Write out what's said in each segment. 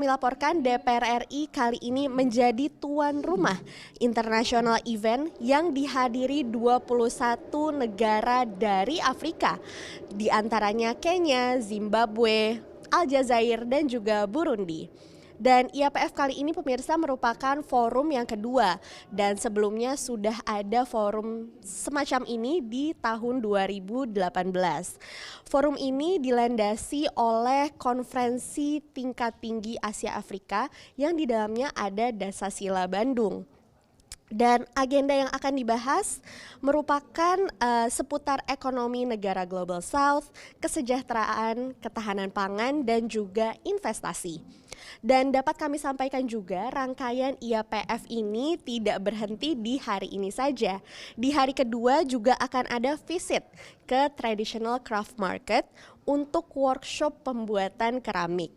Melaporkan DPR RI kali ini menjadi tuan rumah internasional event yang dihadiri 21 negara dari Afrika, di antaranya Kenya, Zimbabwe, Aljazair, dan juga Burundi. Dan Iapf kali ini pemirsa merupakan forum yang kedua, dan sebelumnya sudah ada forum semacam ini di tahun 2018. Forum ini dilandasi oleh konferensi tingkat tinggi Asia Afrika yang di dalamnya ada Dasasila Bandung. Dan agenda yang akan dibahas merupakan seputar ekonomi negara Global South, kesejahteraan, ketahanan pangan, dan juga investasi. Dan dapat kami sampaikan juga rangkaian Iapf ini tidak berhenti di hari ini saja. Di hari kedua juga akan ada visit ke Traditional Craft Market untuk workshop pembuatan keramik.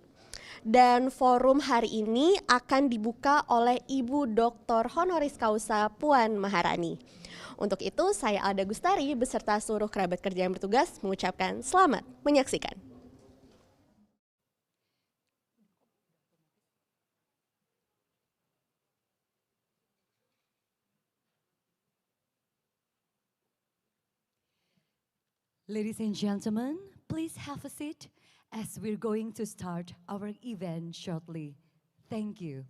Dan forum hari ini akan dibuka oleh Ibu Dr. Honoris Causa PUAN MAHARANI. Untuk itu saya Alda Gustari beserta seluruh kerabat kerja yang bertugas mengucapkan selamat menyaksikan. Ladies and gentlemen, please have a seat as we're going to start our event shortly. Thank you.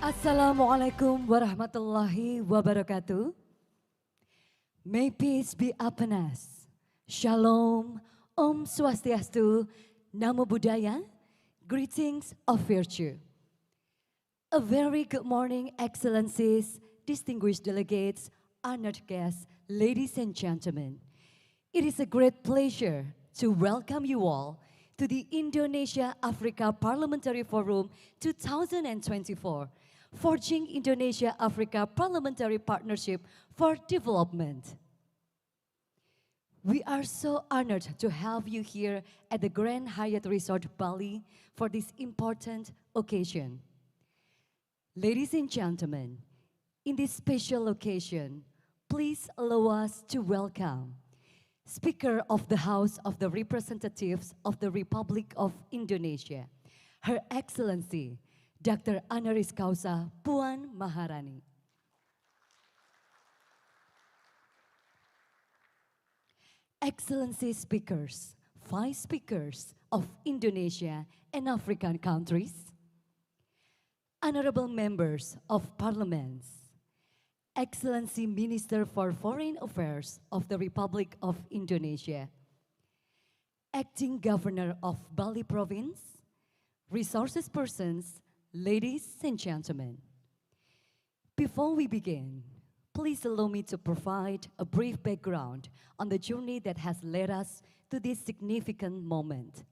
Assalamualaikum warahmatullahi wabarakatuh. May peace be upon us. Shalom, Om Swastiastu, Namo Buddhaya, greetings of virtue. A very good morning, Excellencies, distinguished delegates, honored guests, ladies and gentlemen. It is a great pleasure to welcome you all to the Indonesia-Africa Parliamentary Forum 2024, Forging Indonesia-Africa Parliamentary Partnership for Development. We are so honored to have you here at the Grand Hyatt Resort Bali for this important occasion. Ladies and gentlemen, in this special occasion, please allow us to welcome Speaker of the House of the Representatives of the Republic of Indonesia, Her Excellency, Dr. Honoris Causa PUAN MAHARANI. Excellency Speakers, Vice Speakers of Indonesia and African countries, Honorable Members of Parliaments, Excellency Minister for Foreign Affairs of the Republic of Indonesia, Acting Governor of Bali Province, resources persons, ladies and gentlemen. Before we begin, please allow me to provide a brief background on the journey that has led us to this significant moment.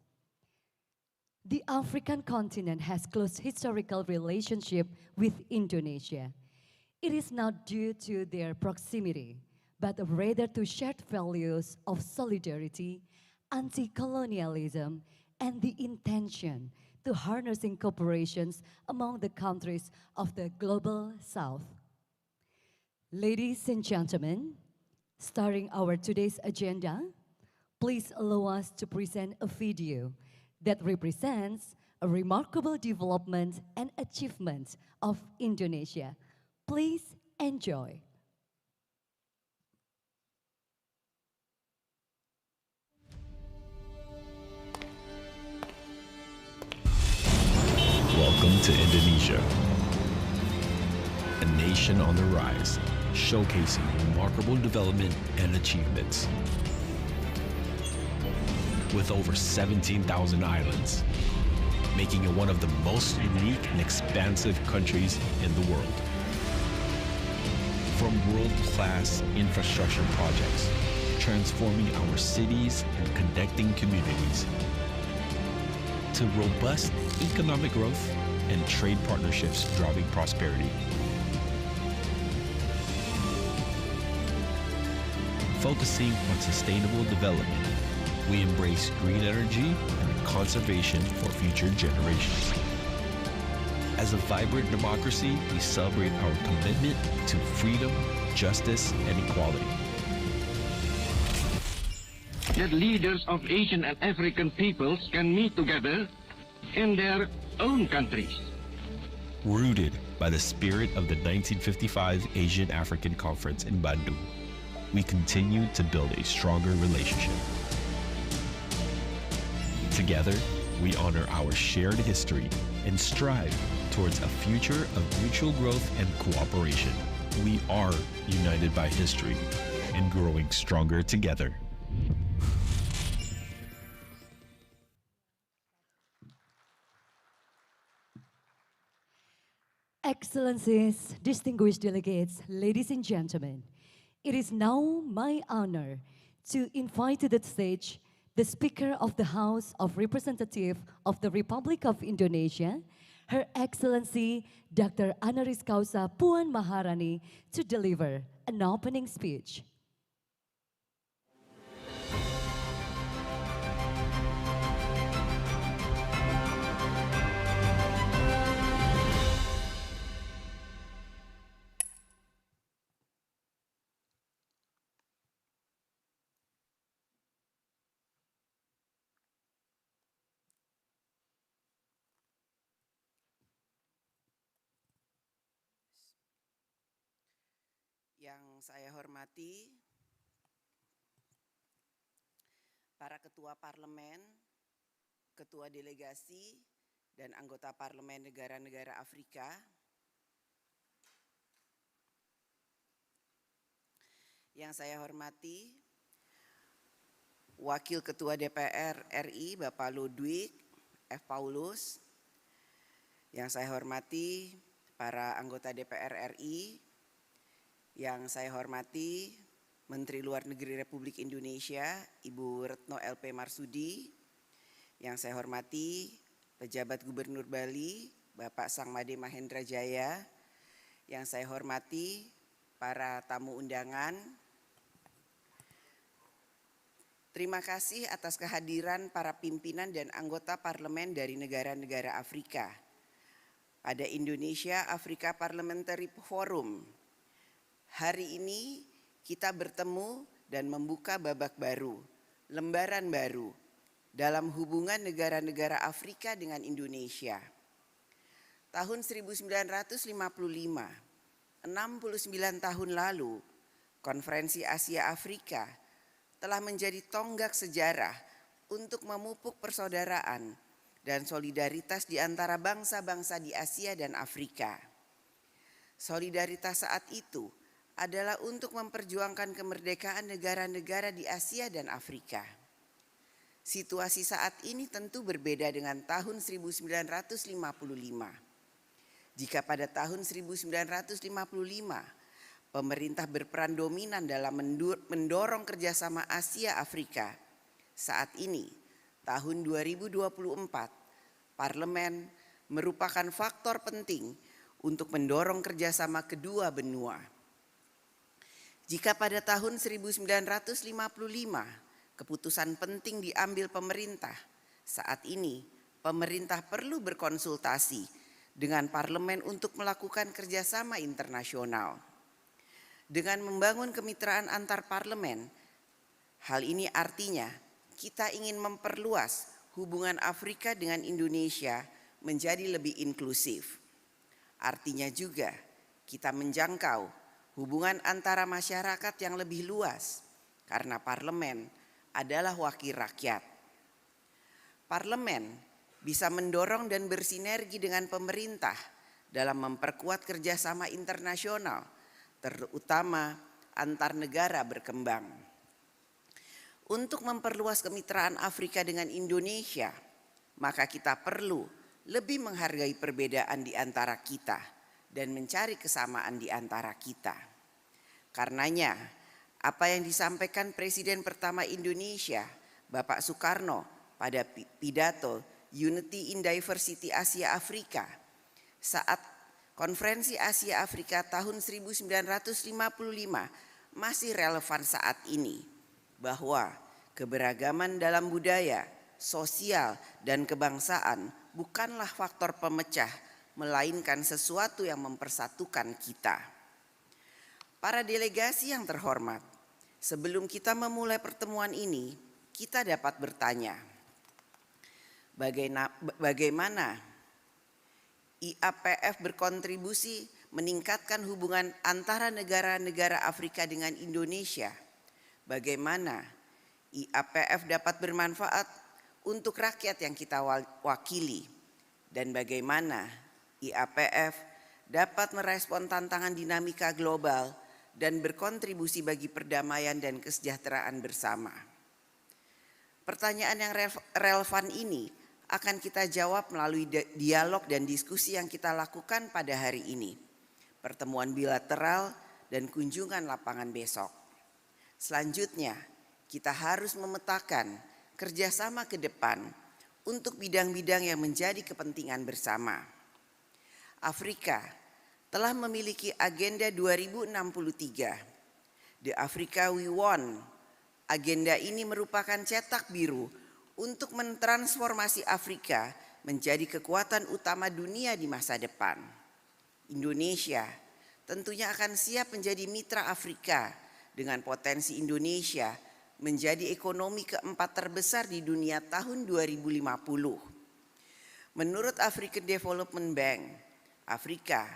The African continent has close historical relationship with Indonesia. It is not due to their proximity, but rather to shared values of solidarity, anti-colonialism, and the intention to harnessing cooperations among the countries of the global South. Ladies and gentlemen, starting our today's agenda, please allow us to present a video that represents a remarkable development and achievement of Indonesia. Please enjoy. Welcome to Indonesia, a nation on the rise, showcasing remarkable development and achievements. With over 17,000 islands, making it one of the most unique and expansive countries in the world. From world-class infrastructure projects, transforming our cities and connecting communities, to robust economic growth and trade partnerships driving prosperity. Focusing on sustainable development, we embrace green energy and conservation for future generations. As a vibrant democracy, we celebrate our commitment to freedom, justice, and equality. That leaders of Asian and African peoples can meet together in their own countries. Rooted by the spirit of the 1955 Asian African Conference in Bandung, we continue to build a stronger relationship. Together, we honor our shared history and strive towards a future of mutual growth and cooperation. We are united by history and growing stronger together. Excellencies, distinguished delegates, ladies and gentlemen, it is now my honor to invite to the stage the Speaker of the House of Representatives of the Republic of Indonesia, Her Excellency Dr. Honoris Causa Puan Maharani, to deliver an opening speech. Yang saya hormati para ketua parlemen, ketua delegasi, dan anggota parlemen negara-negara Afrika, yang saya hormati Wakil Ketua DPR RI Bapak Ludwig F. Paulus, yang saya hormati para anggota DPR RI, yang saya hormati Menteri Luar Negeri Republik Indonesia, Ibu Retno LP Marsudi, yang saya hormati Pejabat Gubernur Bali, Bapak Sangmade Mahendra Jaya, yang saya hormati para tamu undangan. Terima kasih atas kehadiran para pimpinan dan anggota parlemen dari negara-negara Afrika pada Indonesia-Africa Parliamentary Forum. Hari ini kita bertemu dan membuka babak baru, lembaran baru dalam hubungan negara-negara Afrika dengan Indonesia. Tahun 1955, 69 tahun lalu, Konferensi Asia Afrika telah menjadi tonggak sejarah untuk memupuk persaudaraan dan solidaritas di antara bangsa-bangsa di Asia dan Afrika. Solidaritas saat itu adalah untuk memperjuangkan kemerdekaan negara-negara di Asia dan Afrika. Situasi saat ini tentu berbeda dengan tahun 1955. Jika pada tahun 1955, pemerintah berperan dominan dalam mendorong kerjasama Asia Afrika, saat ini, tahun 2024, parlemen merupakan faktor penting untuk mendorong kerjasama kedua benua. Jika pada tahun 1955 keputusan penting diambil pemerintah, saat ini pemerintah perlu berkonsultasi dengan parlemen untuk melakukan kerjasama internasional. Dengan membangun kemitraan antar parlemen, hal ini artinya kita ingin memperluas hubungan Afrika dengan Indonesia menjadi lebih inklusif. Artinya juga kita menjangkau hubungan antara masyarakat yang lebih luas, karena parlemen adalah wakil rakyat. Parlemen bisa mendorong dan bersinergi dengan pemerintah dalam memperkuat kerjasama internasional, terutama antar negara berkembang. Untuk memperluas kemitraan Afrika dengan Indonesia, maka kita perlu lebih menghargai perbedaan di antara kita dan mencari kesamaan di antara kita. Karenanya, apa yang disampaikan Presiden pertama Indonesia, Bapak Soekarno, pada pidato Unity in Diversity Asia Afrika saat Konferensi Asia Afrika tahun 1955 masih relevan saat ini, bahwa keberagaman dalam budaya, sosial, dan kebangsaan bukanlah faktor pemecah, melainkan sesuatu yang mempersatukan kita. Para delegasi yang terhormat, sebelum kita memulai pertemuan ini, kita dapat bertanya, bagaimana Iapf berkontribusi meningkatkan hubungan antara negara-negara Afrika dengan Indonesia? Bagaimana Iapf dapat bermanfaat untuk rakyat yang kita wakili? Dan bagaimana Iapf dapat merespon tantangan dinamika global dan berkontribusi bagi perdamaian dan kesejahteraan bersama? Pertanyaan yang relevan ini akan kita jawab melalui dialog dan diskusi yang kita lakukan pada hari ini, pertemuan bilateral dan kunjungan lapangan besok. Selanjutnya, kita harus memetakan kerjasama ke depan untuk bidang-bidang yang menjadi kepentingan bersama. Afrika telah memiliki agenda 2063. The Africa We Want. Agenda ini merupakan cetak biru untuk mentransformasi Afrika menjadi kekuatan utama dunia di masa depan. Indonesia tentunya akan siap menjadi mitra Afrika dengan potensi Indonesia menjadi ekonomi keempat terbesar di dunia tahun 2050. Menurut African Development Bank, Afrika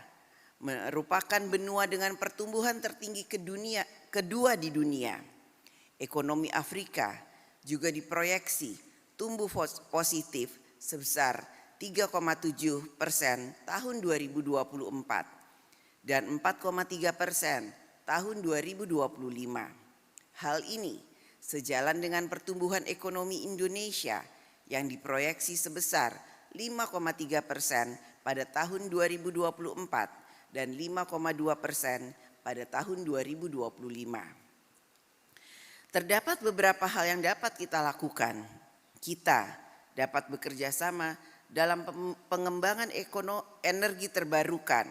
merupakan benua dengan pertumbuhan tertinggi kedua di dunia. Ekonomi Afrika juga diproyeksi tumbuh positif sebesar 3,7% tahun 2024 dan 4,3% tahun 2025. Hal ini sejalan dengan pertumbuhan ekonomi Indonesia yang diproyeksi sebesar 5,3% pada tahun 2024 dan 5,2% pada tahun 2025. Terdapat beberapa hal yang dapat kita lakukan. Kita dapat bekerja sama dalam pengembangan energi terbarukan,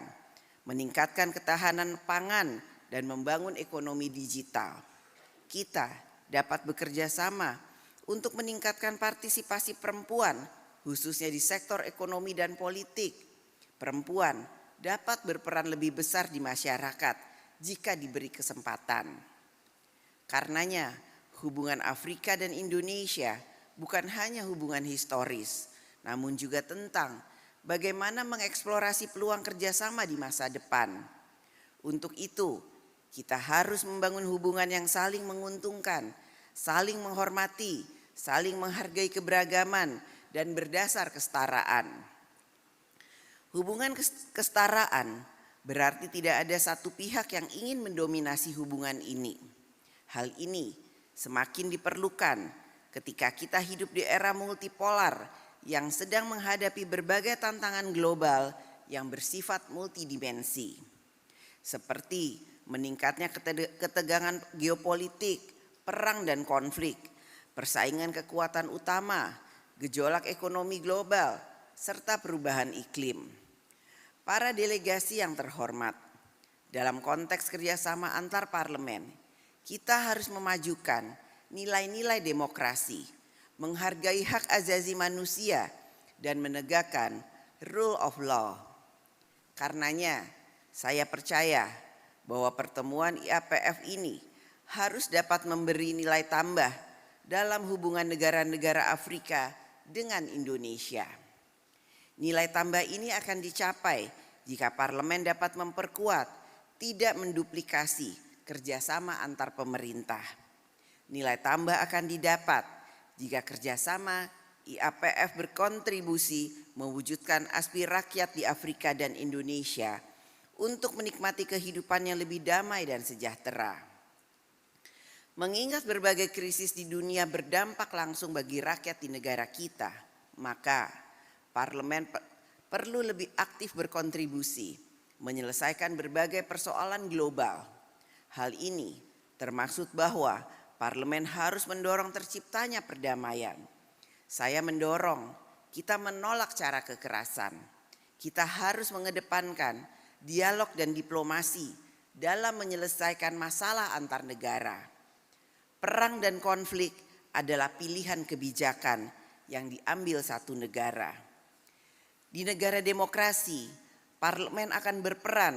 meningkatkan ketahanan pangan dan membangun ekonomi digital. Kita dapat bekerja sama untuk meningkatkan partisipasi perempuan, khususnya di sektor ekonomi dan politik. Perempuan dapat berperan lebih besar di masyarakat jika diberi kesempatan. Karenanya, hubungan Afrika dan Indonesia bukan hanya hubungan historis, namun juga tentang bagaimana mengeksplorasi peluang kerjasama di masa depan. Untuk itu, kita harus membangun hubungan yang saling menguntungkan, saling menghormati, saling menghargai keberagaman, dan berdasar kesetaraan. Hubungan kesetaraan berarti tidak ada satu pihak yang ingin mendominasi hubungan ini. Hal ini semakin diperlukan ketika kita hidup di era multipolar yang sedang menghadapi berbagai tantangan global yang bersifat multidimensi. Seperti meningkatnya ketegangan geopolitik, perang dan konflik, persaingan kekuatan utama, gejolak ekonomi global, serta perubahan iklim. Para delegasi yang terhormat, dalam konteks kerjasama antar parlemen, kita harus memajukan nilai-nilai demokrasi, menghargai hak asasi manusia, dan menegakkan rule of law. Karenanya, saya percaya bahwa pertemuan Iapf ini harus dapat memberi nilai tambah dalam hubungan negara-negara Afrika dengan Indonesia. Nilai tambah ini akan dicapai jika parlemen dapat memperkuat, tidak menduplikasi kerjasama antar pemerintah. Nilai tambah akan didapat jika kerjasama Iapf berkontribusi mewujudkan aspirasi rakyat di Afrika dan Indonesia untuk menikmati kehidupan yang lebih damai dan sejahtera. Mengingat berbagai krisis di dunia berdampak langsung bagi rakyat di negara kita, maka parlemen perlu lebih aktif berkontribusi menyelesaikan berbagai persoalan global. Hal ini termaksud bahwa parlemen harus mendorong terciptanya perdamaian. Saya mendorong kita menolak cara kekerasan. Kita harus mengedepankan dialog dan diplomasi dalam menyelesaikan masalah antar negara. Perang dan konflik adalah pilihan kebijakan yang diambil satu negara. Di negara demokrasi, parlemen akan berperan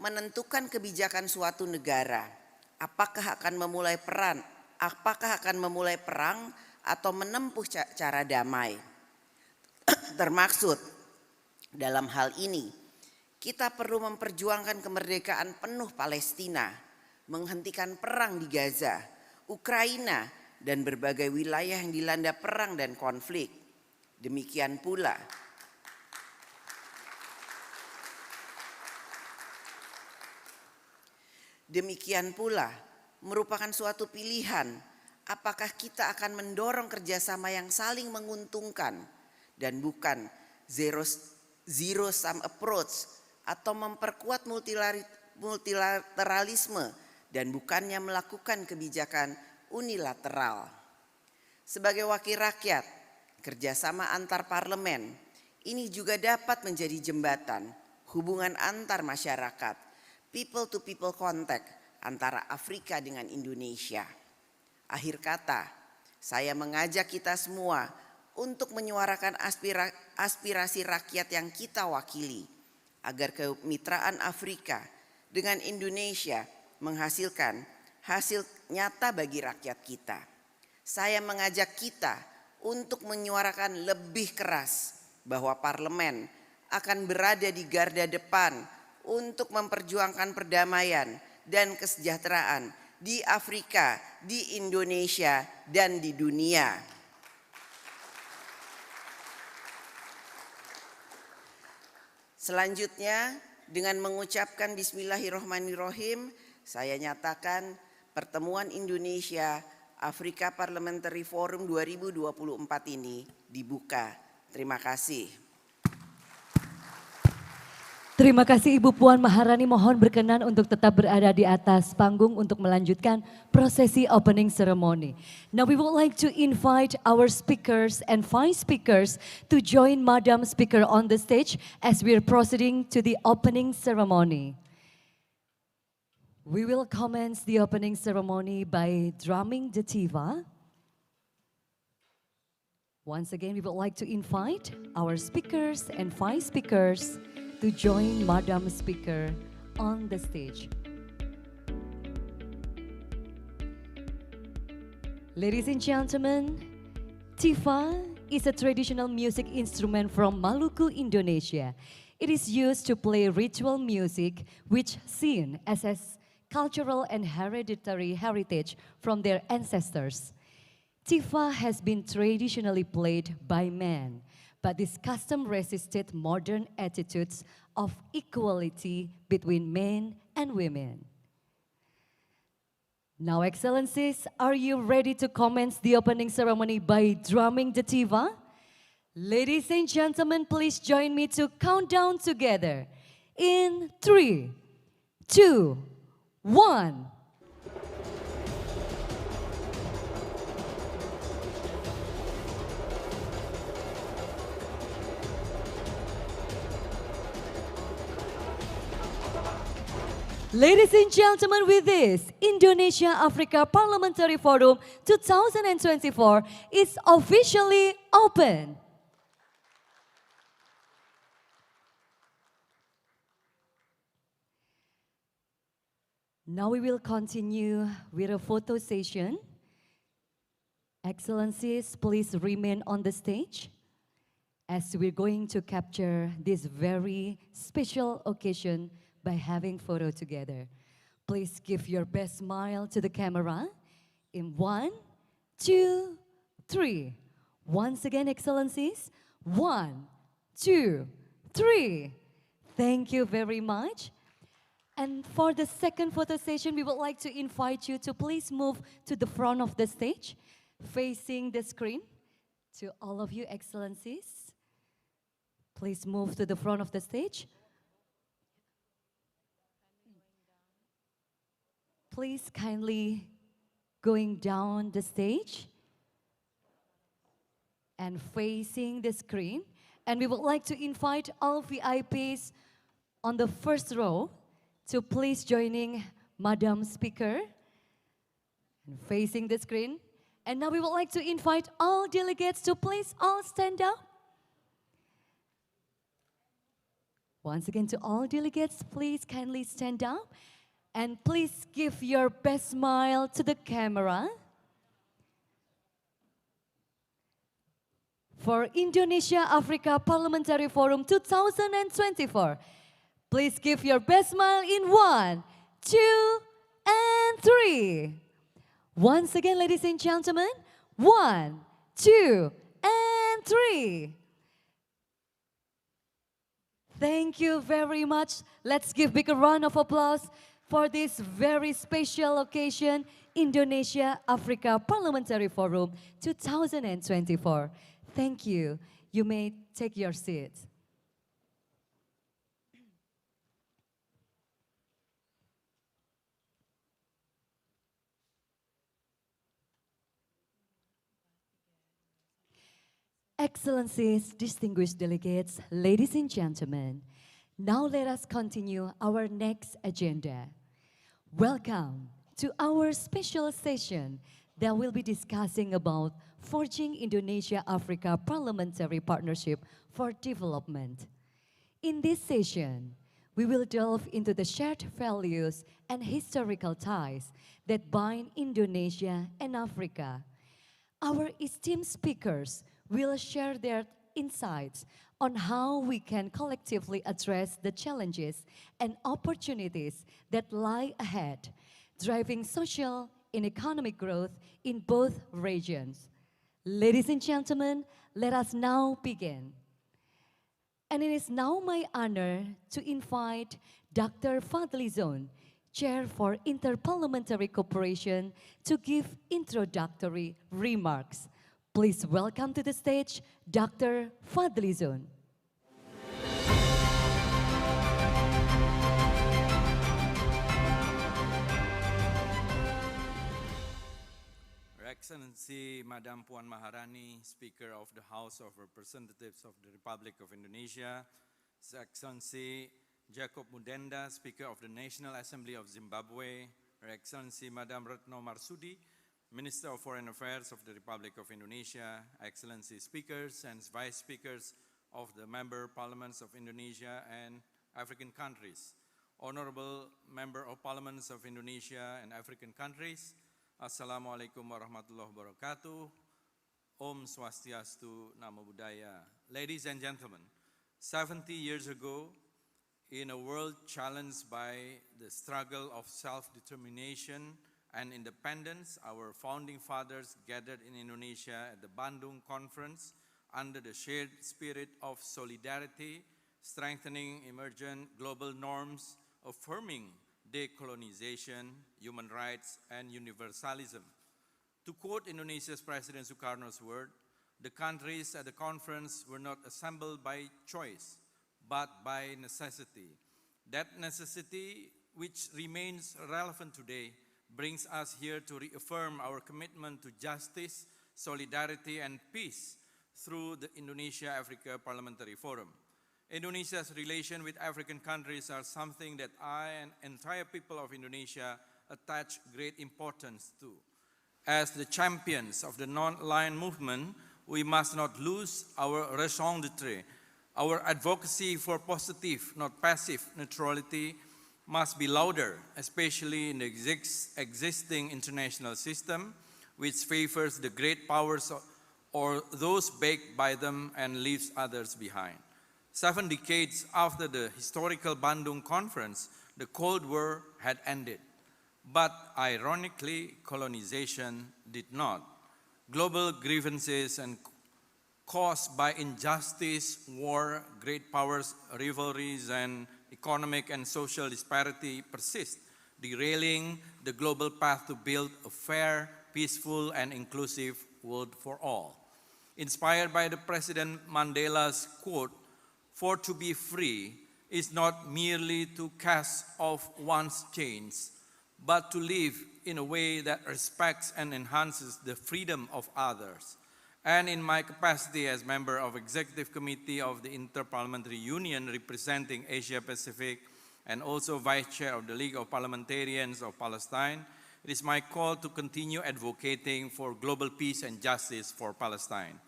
menentukan kebijakan suatu negara. Apakah akan memulai perang atau menempuh cara damai. Termaksud dalam hal ini, kita perlu memperjuangkan kemerdekaan penuh Palestina, menghentikan perang di Gaza, Ukraina, dan berbagai wilayah yang dilanda perang dan konflik. Demikian pula merupakan suatu pilihan apakah kita akan mendorong kerjasama yang saling menguntungkan dan bukan zero sum approach atau memperkuat multilateralisme dan bukannya melakukan kebijakan unilateral. Sebagai wakil rakyat, kerjasama antar parlemen ini juga dapat menjadi jembatan hubungan antar masyarakat, people to people contact antara Afrika dengan Indonesia. Akhir kata, saya mengajak kita semua untuk menyuarakan aspirasi rakyat yang kita wakili agar kemitraan Afrika dengan Indonesia menghasilkan hasil nyata bagi rakyat kita. Saya mengajak kita untuk menyuarakan lebih keras bahwa parlemen akan berada di garda depan untuk memperjuangkan perdamaian dan kesejahteraan di Afrika, di Indonesia, dan di dunia. Selanjutnya, dengan mengucapkan Bismillahirrahmanirrahim, saya nyatakan pertemuan Indonesia-Africa Parliamentary Forum 2024 ini dibuka. Terima kasih. Terima kasih Ibu Puan Maharani, mohon berkenan untuk tetap berada di atas panggung untuk melanjutkan prosesi opening ceremony. Now we would like to invite our speakers and vice speakers to join Madam Speaker on the stage as we are proceeding to the opening ceremony. We will commence the opening ceremony by drumming the tiva. Once again, we would like to invite our speakers and vice speakers to join Madam Speaker on the stage. Ladies and gentlemen, tifa is a traditional music instrument from Maluku, Indonesia. It is used to play ritual music which seen as cultural and hereditary heritage from their ancestors. Tifa has been traditionally played by men, but this custom resisted modern attitudes of equality between men and women. Now, Excellencies, are you ready to commence the opening ceremony by drumming the tiva? Ladies and gentlemen, please join me to count down together. In 3, 2, 1. Ladies and gentlemen, with this, Indonesia-Africa Parliamentary Forum 2024 is officially open. Now we will continue with a photo session. Excellencies, please remain on the stage as we're going to capture this very special occasion by having photo together. Please give your best smile to the camera in 1, 2, 3. Once again, Excellencies, 1, 2, 3. Thank you very much. And for the second photo session, we would like to invite you to please move to the front of the stage, facing the screen. To all of you, Excellencies, please move to the front of the stage. Please kindly going down the stage and facing the screen. And we would like to invite all VIPs on the first row to please joining Madam Speaker and facing the screen. And now we would like to invite all delegates to please all stand up. Once again, to all delegates, please kindly stand up. And please give your best smile to the camera. For Indonesia-Africa Parliamentary Forum 2024. Please give your best smile in 1, 2, and 3. Once again, ladies and gentlemen, 1, 2, and 3. Thank you very much. Let's give big round of applause for this very special occasion, Indonesia-Africa Parliamentary Forum 2024. Thank you. You may take your seats. Excellencies, distinguished delegates, ladies and gentlemen, now let us continue our next agenda. Welcome to our special session that will be discussing about forging Indonesia-Africa Parliamentary Partnership for Development. In this session, we will delve into the shared values and historical ties that bind Indonesia and Africa. Our esteemed speakers will share their insights on how we can collectively address the challenges and opportunities that lie ahead, driving social and economic growth in both regions. Ladies and gentlemen, let us now begin. And it is now my honor to invite Dr. Fadlizon, Chair for Interparliamentary Cooperation, to give introductory remarks. Please welcome to the stage Dr. Fadlizon. Her Excellency Madam Puan Maharani, Speaker of the House of Representatives of the Republic of Indonesia, His Excellency Jacob Mudenda, Speaker of the National Assembly of Zimbabwe, Her Excellency Madam Retno Marsudi, Minister of Foreign Affairs of the Republic of Indonesia, Excellency Speakers and Vice Speakers of the Member Parliaments of Indonesia and African countries, Honorable Member of Parliaments of Indonesia and African countries, Assalamualaikum warahmatullahi wabarakatuh, Om Swastiastu, Namo Buddhaya. Ladies and gentlemen, 70 years ago, in a world challenged by the struggle of self-determination and independence, our founding fathers gathered in Indonesia at the Bandung Conference under the shared spirit of solidarity, strengthening emergent global norms, affirming decolonization, human rights, and universalism. To quote Indonesia's President Sukarno's word, the countries at the conference were not assembled by choice, but by necessity. That necessity, which remains relevant today, brings us here to reaffirm our commitment to justice, solidarity, and peace through the Indonesia-Africa Parliamentary Forum. Indonesia's relation with African countries are something that I and entire people of Indonesia attach great importance to. As the champions of the non-aligned movement, we must not lose our raison d'être. Our advocacy for positive, not passive, neutrality must be louder, especially in the existing international system, which favors the great powers or those backed by them and leaves others behind. 7 decades after the historical Bandung Conference, the Cold War had ended. But ironically, colonization did not. Global grievances and caused by injustice, war, great powers, rivalries, and economic and social disparity persist, derailing the global path to build a fair, peaceful, and inclusive world for all. Inspired by the President Mandela's quote, "For to be free is not merely to cast off one's chains, but to live in a way that respects and enhances the freedom of others." And in my capacity as member of Executive Committee of the Interparliamentary Union representing Asia Pacific and also Vice Chair of the League of Parliamentarians of Palestine, It is my call to continue advocating for global peace and justice for Palestine.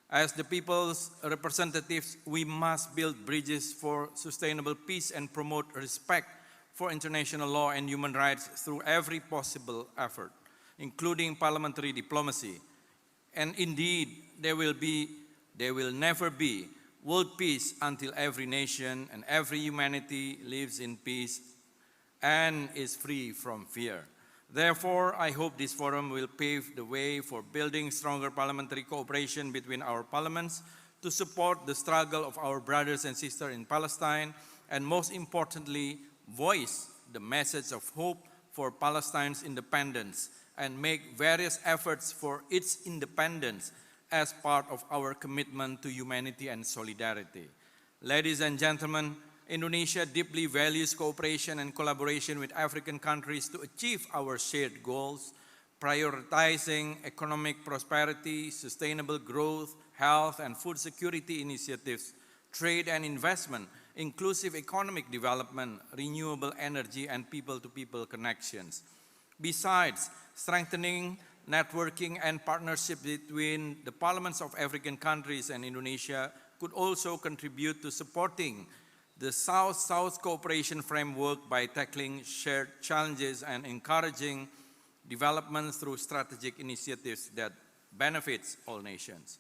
As the people's representatives, we must build bridges for sustainable peace and promote respect for international law and human rights through every possible effort, including parliamentary diplomacy. And indeed, there will never be world peace until every nation and every humanity lives in peace and is free from fear. Therefore, I hope this forum will pave the way for building stronger parliamentary cooperation between our parliaments to support the struggle of our brothers and sisters in Palestine, and most importantly, voice the message of hope for Palestine's independence and make various efforts for its independence as part of our commitment to humanity and solidarity. Ladies and gentlemen, Indonesia deeply values cooperation and collaboration with African countries to achieve our shared goals, prioritizing economic prosperity, sustainable growth, health and food security initiatives, trade and investment, inclusive economic development, renewable energy, and people-to-people connections. Besides, strengthening networking and partnership between the parliaments of African countries and Indonesia could also contribute to supporting the South-South cooperation framework by tackling shared challenges and encouraging development through strategic initiatives that benefits all nations.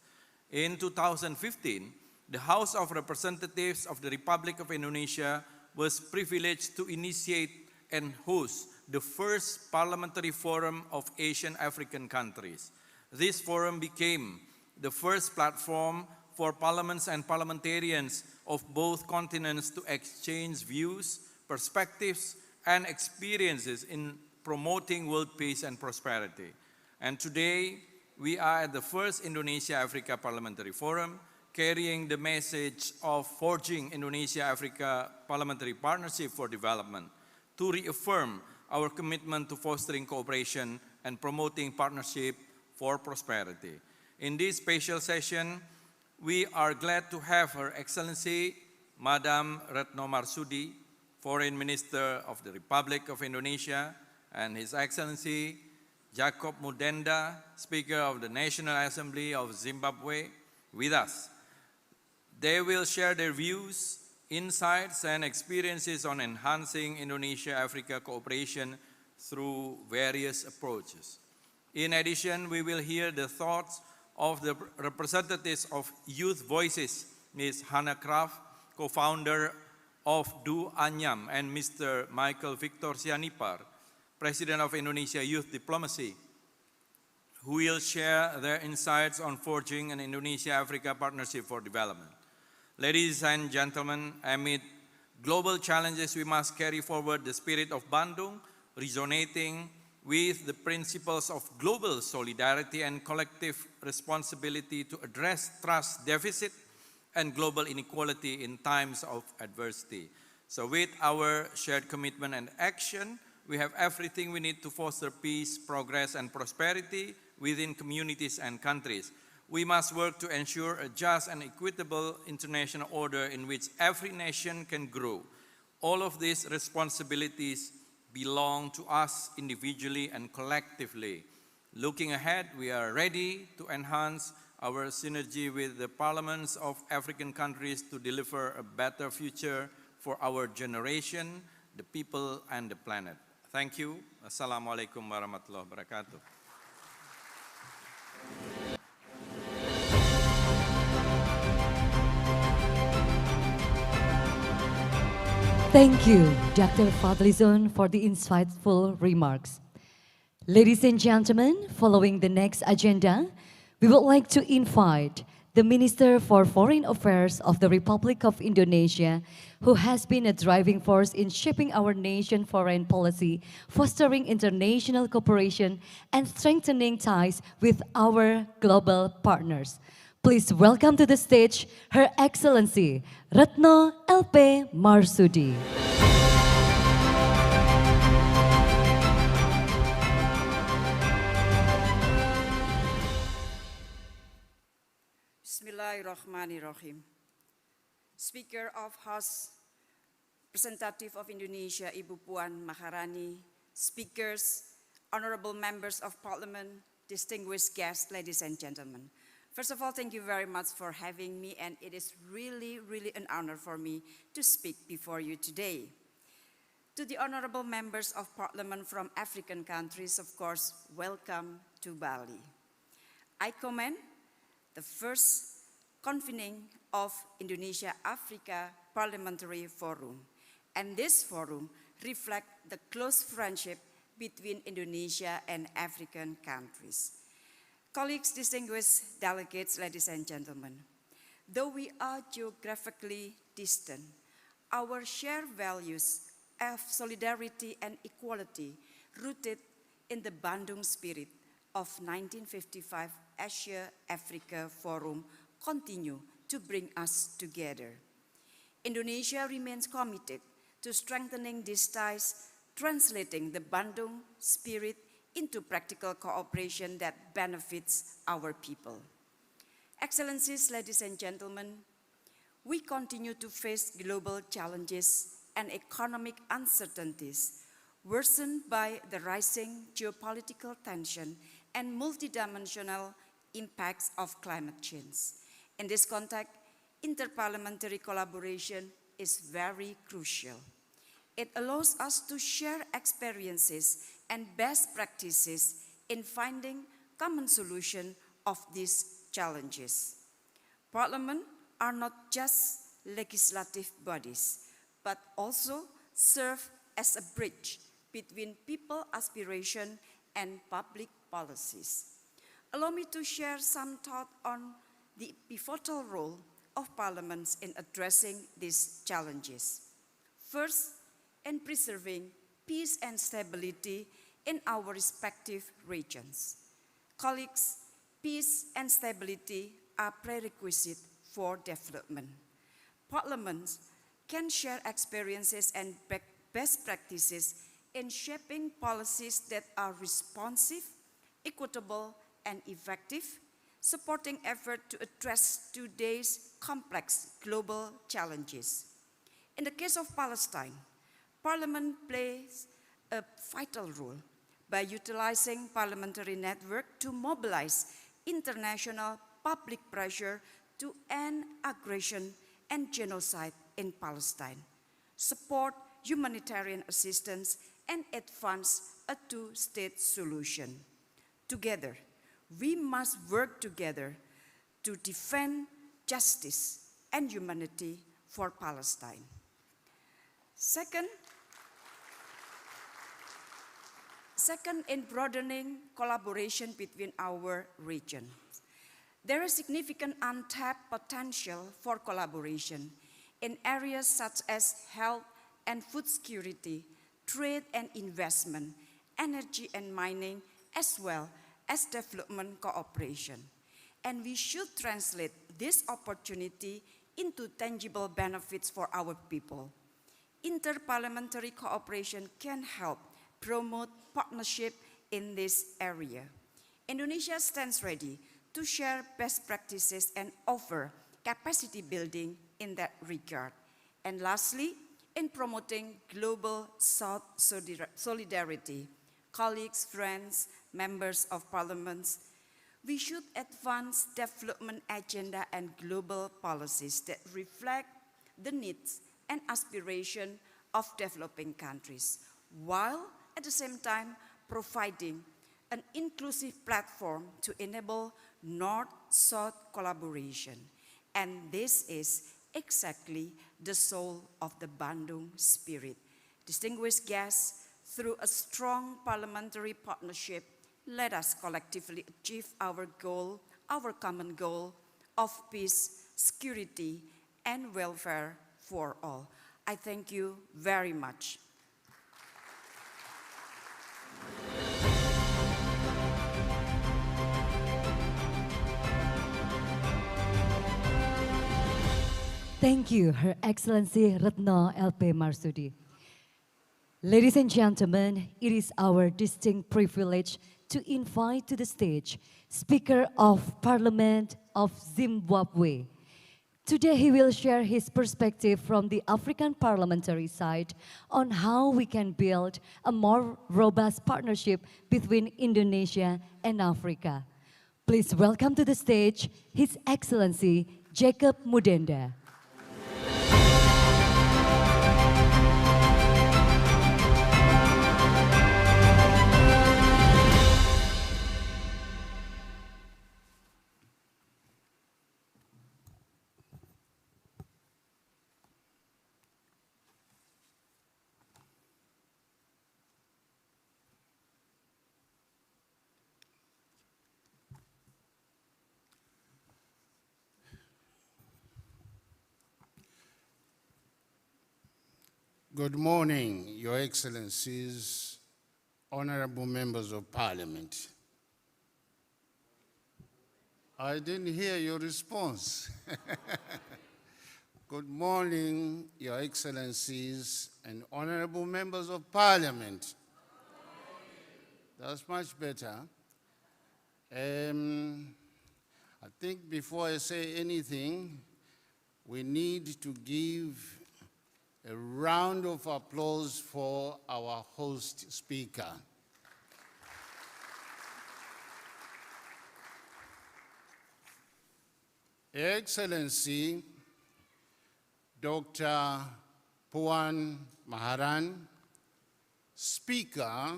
In 2015, the House of Representatives of the Republic of Indonesia was privileged to initiate and host the first parliamentary forum of Asian African countries. This forum became the first platform for parliaments and parliamentarians of both continents to exchange views, perspectives, and experiences in promoting world peace and prosperity. And today, we are at the first Indonesia-Africa Parliamentary Forum, carrying the message of forging Indonesia-Africa Parliamentary Partnership for Development to reaffirm our commitment to fostering cooperation and promoting partnership for prosperity. In this special session, we are glad to have Her Excellency, Madam Retno Marsudi, Foreign Minister of the Republic of Indonesia, and His Excellency, Jacob Mudenda, Speaker of the National Assembly of Zimbabwe, with us. They will share their views, insights, and experiences on enhancing Indonesia-Africa cooperation through various approaches. In addition, we will hear the thoughts of the representatives of Youth Voices, Ms. Hannah Kraft, co-founder of Du Anyam, and Mr. Michael Victor Sianipar, President of Indonesia Youth Diplomacy, who will share their insights on forging an Indonesia-Africa Partnership for Development. Ladies and gentlemen, amid global challenges, we must carry forward the spirit of Bandung, resonating with the principles of global solidarity and collective responsibility to address trust deficit and global inequality in times of adversity. So with our shared commitment and action, we have everything we need to foster peace, progress, and prosperity within communities and countries. We must work to ensure a just and equitable international order in which every nation can grow. All of these responsibilities belong to us individually and collectively. Looking ahead, we are ready to enhance our synergy with the parliaments of African countries to deliver a better future for our generation, the people, and the planet. Thank you. Assalamualaikum warahmatullahi wabarakatuh. Thank you, Dr. Fadlizon, for the insightful remarks. Ladies and gentlemen, following the next agenda, we would like to invite the Minister for Foreign Affairs of the Republic of Indonesia, who has been a driving force in shaping our nation's foreign policy, fostering international cooperation, and strengthening ties with our global partners. Please welcome to the stage Her Excellency Retno LP Marsudi. Bismillahirrahmanirrahim. Speaker of House Representative of Indonesia, Ibu Puan Maharani, speakers, honorable members of parliament, distinguished guests, ladies and gentlemen. First of all, thank you very much for having me, and it is really, really an honor for me to speak before you today. To the honorable members of parliament from African countries, of course, welcome to Bali. I commend the first convening of Indonesia-Africa Parliamentary Forum, and this forum reflects the close friendship between Indonesia and African countries. Colleagues, distinguished delegates, ladies and gentlemen, though we are geographically distant, our shared values of solidarity and equality rooted in the Bandung spirit of 1955 Asia-Africa Forum continue to bring us together. Indonesia remains committed to strengthening these ties, translating the Bandung spirit into practical cooperation that benefits our people. Excellencies, ladies and gentlemen, we continue to face global challenges and economic uncertainties worsened by the rising geopolitical tension and multidimensional impacts of climate change. In this context, interparliamentary collaboration is very crucial. It allows us to share experiences and best practices in finding common solution of these challenges. Parliament are not just legislative bodies, but also serve as a bridge between people aspiration and public policies. Allow me to share some thought on the pivotal role of parliaments in addressing these challenges. First, in preserving peace and stability in our respective regions. Colleagues, peace and stability are prerequisites for development. Parliaments can share experiences and best practices in shaping policies that are responsive, equitable, and effective, supporting effort to address today's complex global challenges. In the case of Palestine, Parliament plays a vital role by utilizing parliamentary network to mobilize international public pressure to end aggression and genocide in Palestine, support humanitarian assistance, and advance a two-state solution. Together, we must work together to defend justice and humanity for Palestine. Second, in broadening collaboration between our regions. There is significant untapped potential for collaboration in areas such as health and food security, trade and investment, energy and mining, as well as development cooperation. And we should translate this opportunity into tangible benefits for our people. Interparliamentary cooperation can help promote partnership in this area. Indonesia stands ready to share best practices and offer capacity building in that regard. And lastly, in promoting global South solidarity, colleagues, friends, members of parliaments, we should advance development agenda and global policies that reflect the needs and aspiration of developing countries, while at the same time providing an inclusive platform to enable North-South collaboration. And this is exactly the soul of the Bandung spirit. Distinguished guests, through a strong parliamentary partnership, let us collectively achieve our goal, our common goal of peace, security, and welfare for all. I thank you very much. Thank you, Her Excellency Retno LP Marsudi. Ladies and gentlemen, it is our distinct privilege to invite to the stage Speaker of Parliament of Zimbabwe, Today he will share his perspective from the African parliamentary side on how we can build a more robust partnership between Indonesia and Africa. Please welcome to the stage His Excellency Jacob Mudenda. Good morning, Your Excellencies, honorable members of Parliament. I didn't hear your response. Good morning, Your Excellencies and honorable members of Parliament. That's much better. I think before I say anything, we need to give a round of applause for our host speaker. Excellency, Dr. PUAN MAHARANI, Speaker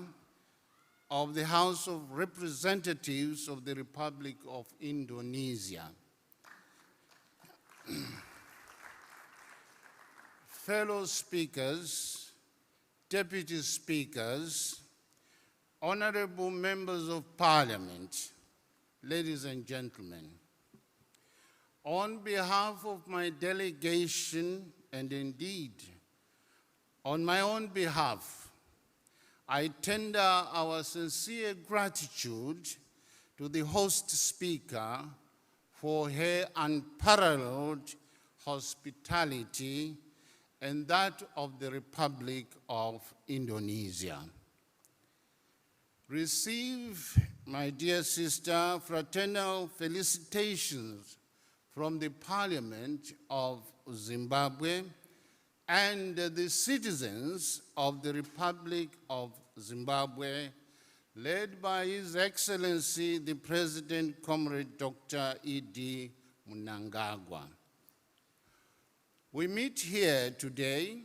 of the House of Representatives of the Republic of Indonesia. Fellow speakers, deputy speakers, honorable members of Parliament, ladies and gentlemen, on behalf of my delegation and indeed on my own behalf, I tender our sincere gratitude to the host speaker for her unparalleled hospitality and that of the Republic of Indonesia. Receive, my dear sister, fraternal felicitations from the Parliament of Zimbabwe and the citizens of the Republic of Zimbabwe, led by His Excellency, the President, Comrade Dr. E.D. Mnangagwa. We meet here today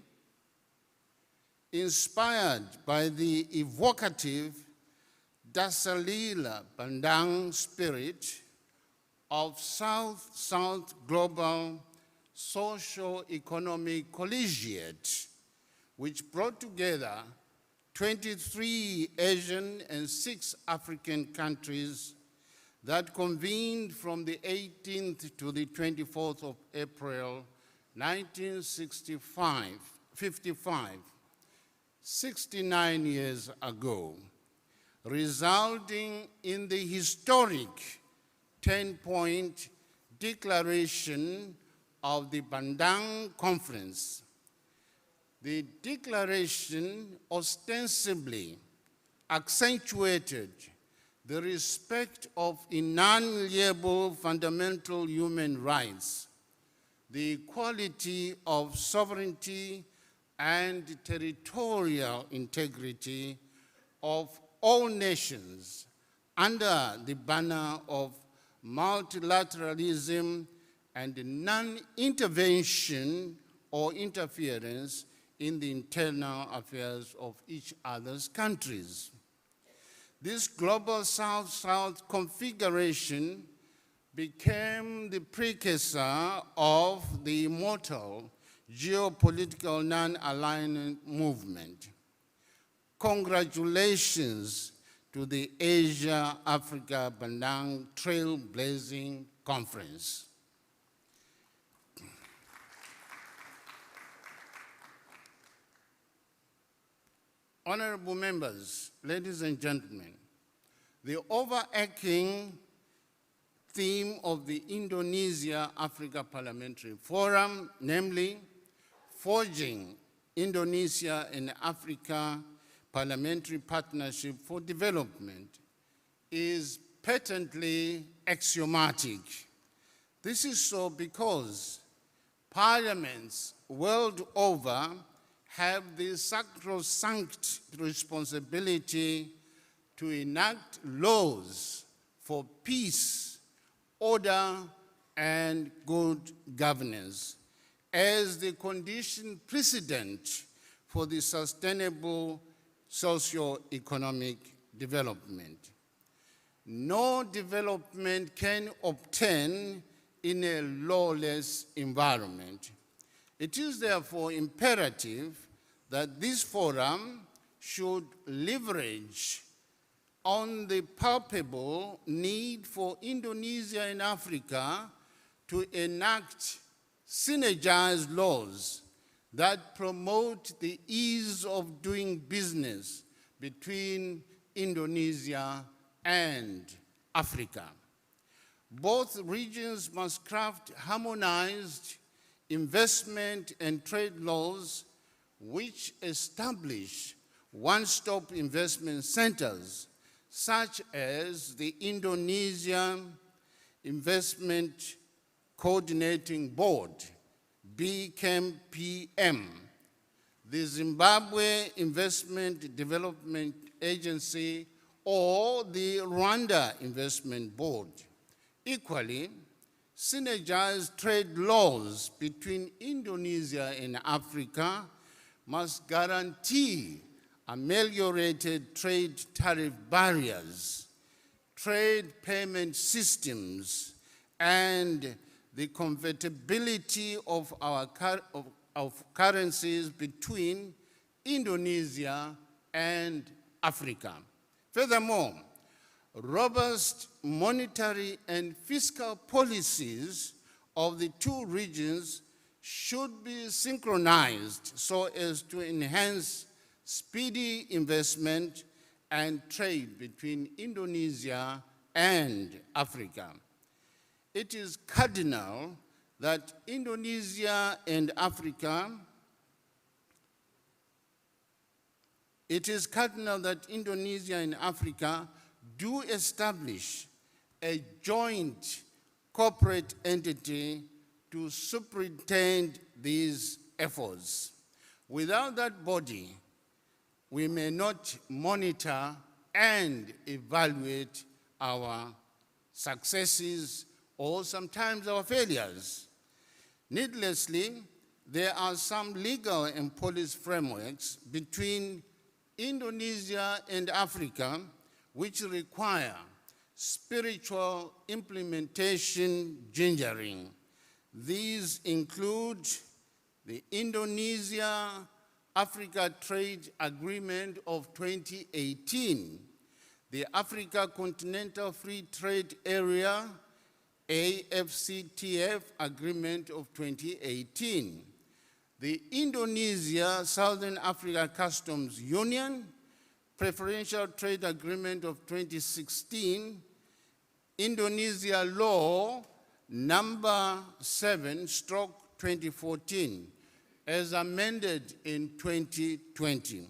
inspired by the evocative Dasalila Bandang spirit of South-South Global Socio-Economic Collegiate, which brought together 23 Asian and 6 African countries that convened from the 18th to the 24th of April 1955, 69 years ago, resulting in the historic 10-point declaration of the Bandung Conference. The declaration ostensibly accentuated the respect of inalienable fundamental human rights, the equality of sovereignty and territorial integrity of all nations under the banner of multilateralism and non-intervention or interference in the internal affairs of each other's countries. This global South-South configuration became the precursor of the immortal geopolitical non-alignment movement. Congratulations to the Asia-Africa Bandung Trailblazing Conference. Honorable members, ladies and gentlemen, the overarching theme of the Indonesia-Africa Parliamentary Forum, namely forging Indonesia and Africa Parliamentary Partnership for Development, is patently axiomatic. This is so because parliaments world over have the sacrosanct responsibility to enact laws for peace, order, and good governance as the condition precedent for the sustainable socio-economic development. No development can obtain in a lawless environment. It is therefore imperative that this forum should leverage on the palpable need for Indonesia and Africa to enact synergized laws that promote the ease of doing business between Indonesia and Africa. Both regions must craft harmonized investment and trade laws which establish one-stop investment centers such as the Indonesia Investment Coordinating Board, BCAMPM, the Zimbabwe Investment Development Agency, or the Rwanda Investment Board. Equally, synergized trade laws between Indonesia and Africa must guarantee ameliorated trade tariff barriers, trade payment systems, and the convertibility of our currencies between Indonesia and Africa. Furthermore, robust monetary and fiscal policies of the two regions should be synchronized so as to enhance speedy investment and trade between Indonesia and Africa. It is cardinal that Indonesia and Africa do establish a joint corporate entity to superintend these efforts. Without that body, we may not monitor and evaluate our successes or sometimes our failures. Needlessly, there are some legal and policy frameworks between Indonesia and Africa which require spiritual implementation gingering. These include the Indonesia-Africa Trade Agreement of 2018, the Africa Continental Free Trade Area AFCTF Agreement of 2018, the Indonesia-Southern Africa Customs Union Preferential Trade Agreement of 2016, Indonesia Law number 7/2014, as amended in 2020.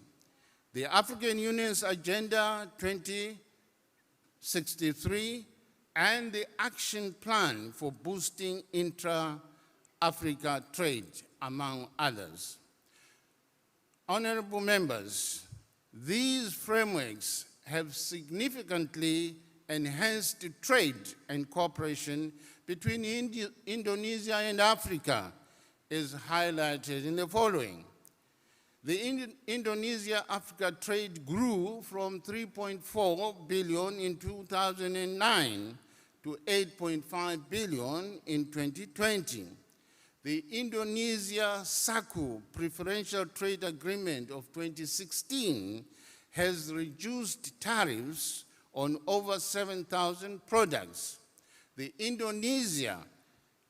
The African Union's Agenda 2063 and the Action Plan for Boosting Intra-Africa Trade, among others. Honorable members, these frameworks have significantly enhanced trade and cooperation between Indonesia and Africa, is highlighted in the following. The Indonesia-Africa trade grew from 3.4 billion in 2009 to 8.5 billion in 2020. The Indonesia-SACU Preferential Trade Agreement of 2016 has reduced tariffs on over 7,000 products. The Indonesia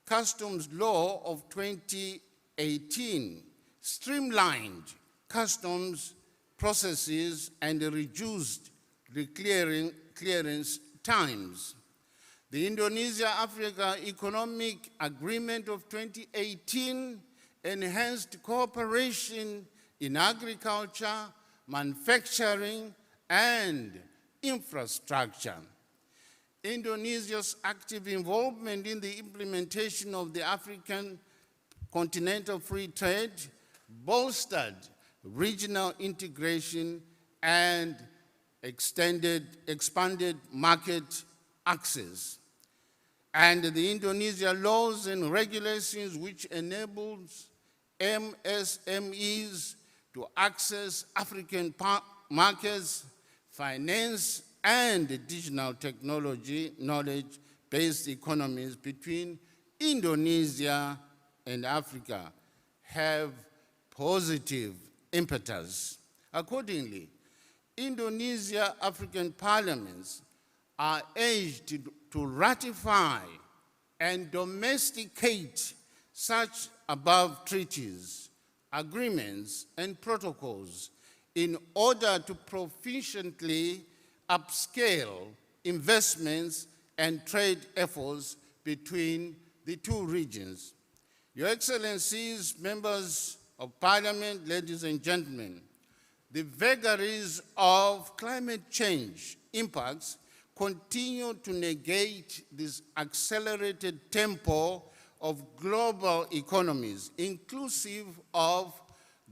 Customs Law of 2018 streamlined customs processes and reduced the clearance times. The Indonesia-Africa Economic Agreement of 2018 enhanced cooperation in agriculture, manufacturing, and infrastructure. Indonesia's active involvement in the implementation of the African continental free trade, bolstered regional integration, and expanded market access. And the Indonesia laws and regulations which enables MSMEs to access African markets, finance, and digital technology knowledge-based economies between Indonesia and Africa have positive impetus. Accordingly, Indonesia-African parliaments are urged to ratify and domesticate such above treaties, agreements, and protocols in order to proficiently upscale investments and trade efforts between the two regions. Your Excellencies, members of Parliament, ladies and gentlemen, the vagaries of climate change impacts continue to negate this accelerated tempo of global economies, inclusive of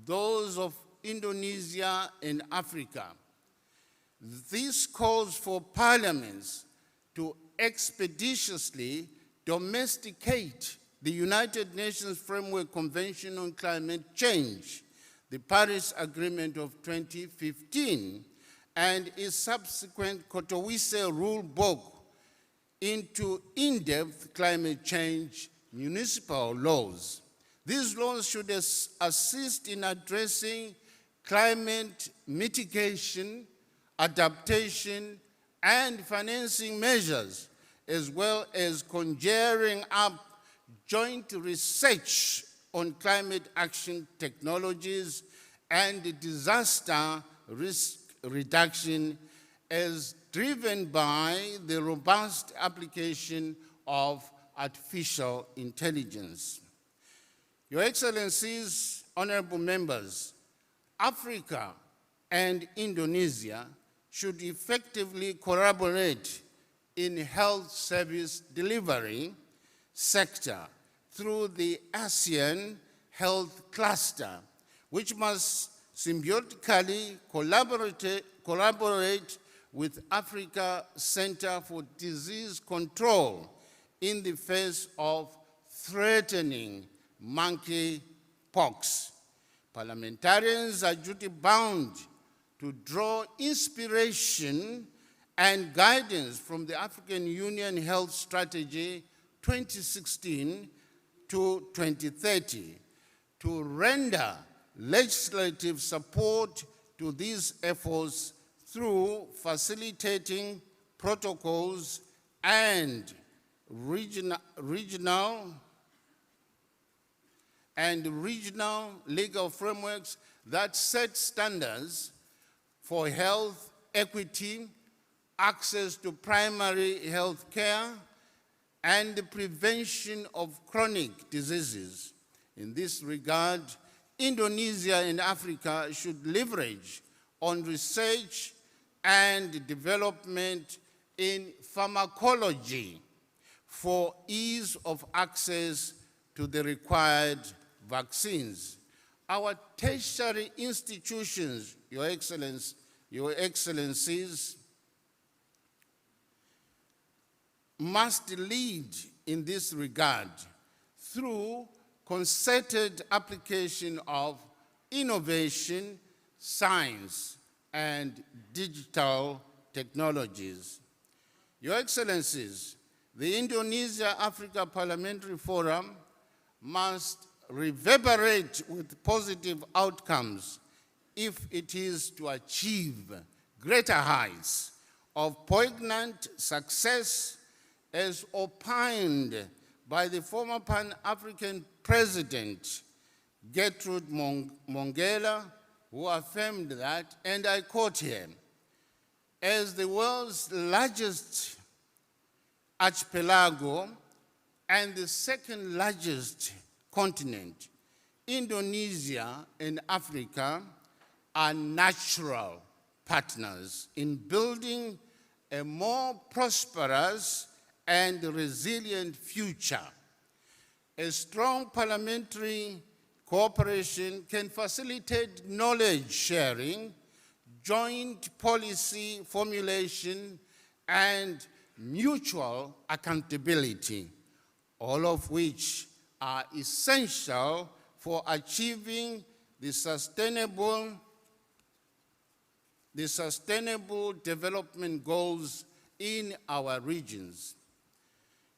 those of Indonesia and Africa. This calls for parliaments to expeditiously domesticate the United Nations Framework Convention on Climate Change, the Paris Agreement of 2015, and its subsequent Katowice Rule Book into in-depth climate change municipal laws. These laws should assist in addressing climate mitigation, adaptation, and financing measures, as well as conjuring up joint research on climate action technologies and disaster risk reduction as driven by the robust application of artificial intelligence. Your Excellencies, honorable members, Africa and Indonesia should effectively collaborate in health service delivery sector through the ASEAN Health Cluster, which must symbiotically collaborate with Africa Center for Disease Control in the face of threatening monkeypox. Parliamentarians are duty-bound to draw inspiration and guidance from the African Union Health Strategy 2016 to 2030 to render legislative support to these efforts through facilitating protocols and regional legal frameworks that set standards for health equity, access to primary health care, and the prevention of chronic diseases. In this regard, Indonesia and Africa should leverage on research and development in pharmacology for ease of access to the required vaccines. Our tertiary institutions, Your Excellencies, must lead in this regard through concerted application of innovation, science, and digital technologies. Your Excellencies, the Indonesia-Africa Parliamentary Forum must reverberate with positive outcomes if it is to achieve greater heights of poignant success as opined by the former Pan-African President Gertrude Mongela, who affirmed that, and I quote here, as the world's largest archipelago and the second largest continent, Indonesia and Africa are natural partners in building a more prosperous and resilient future. A strong parliamentary cooperation can facilitate knowledge sharing, joint policy formulation, and mutual accountability, all of which are essential for achieving the sustainable development goals in our regions.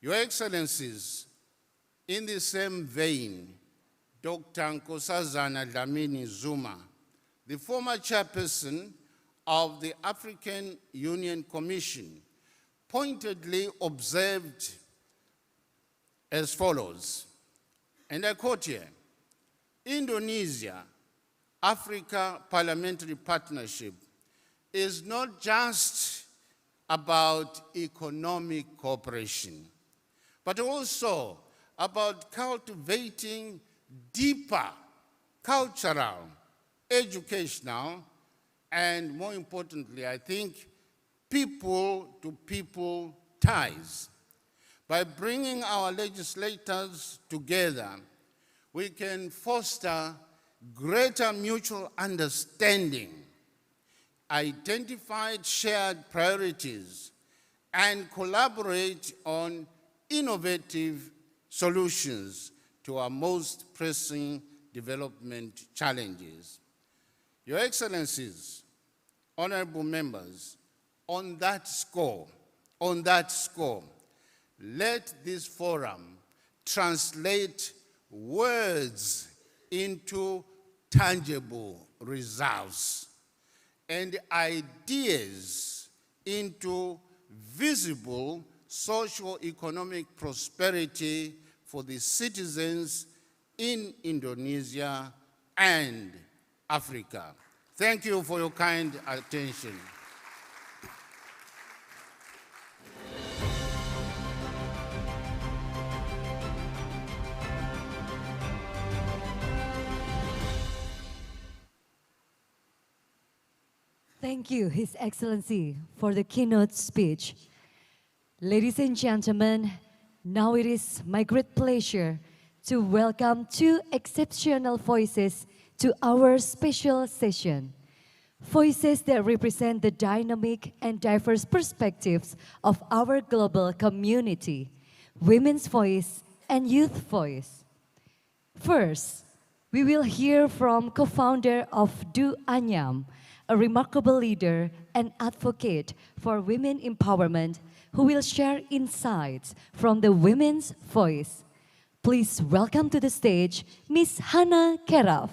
Your Excellencies, in the same vein, Dr. Nkosazana Dlamini Zuma, the former chairperson of the African Union Commission, pointedly observed as follows, and I quote here, Indonesia-Africa Parliamentary Partnership is not just about economic cooperation, but also about cultivating deeper cultural, educational, and more importantly, I think, people-to-people ties. By bringing our legislators together, we can foster greater mutual understanding, identify shared priorities, and collaborate on innovative solutions to our most pressing development challenges. Your Excellencies, honorable members, on that score, let this forum translate words into tangible results and ideas into visible socio-economic prosperity for the citizens in Indonesia and Africa. Thank you for your kind attention. Thank you, His Excellency, for the keynote speech. Ladies and gentlemen, now it is my great pleasure to welcome two exceptional voices to our special session. Voices that represent the dynamic and diverse perspectives of our global community, women's voice and youth voice. First, we will hear from co-founder of Du Anyam, a remarkable leader and advocate for women empowerment, who will share insights from the women's voice. Please welcome to the stage Ms. Hannah Keraf.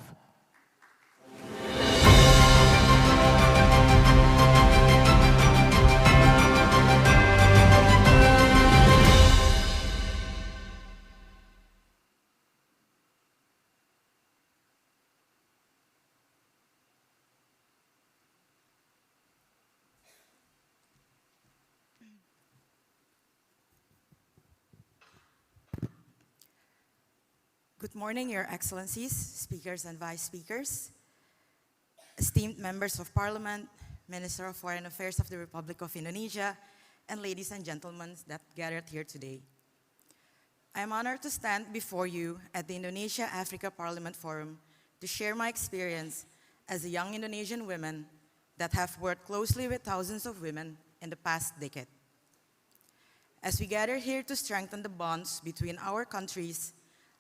Good morning, Your Excellencies, Speakers and Vice Speakers, esteemed members of Parliament, Minister of Foreign Affairs of the Republic of Indonesia, and ladies and gentlemen that gathered here today. I am honored to stand before you at the Indonesia-Africa Parliament Forum to share my experience as a young Indonesian woman that have worked closely with thousands of women in the past decade. As we gather here to strengthen the bonds between our countries,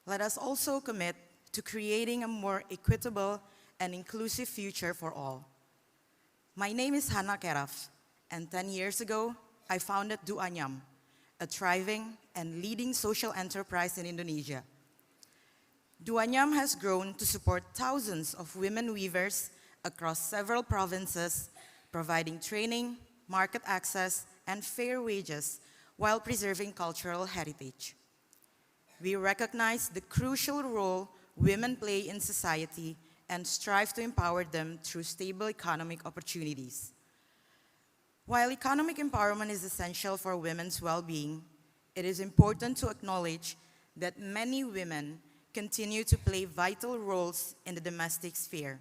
let us also commit to creating a more equitable and inclusive future for all. My name is Hannah Keraf, and 10 years ago, I founded Du Anyam, a thriving and leading social enterprise in Indonesia. Du Anyam has grown to support thousands of women weavers across several provinces, providing training, market access, and fair wages while preserving cultural heritage. We recognize the crucial role women play in society and strive to empower them through stable economic opportunities. While economic empowerment is essential for women's well-being, it is important to acknowledge that many women continue to play vital roles in the domestic sphere.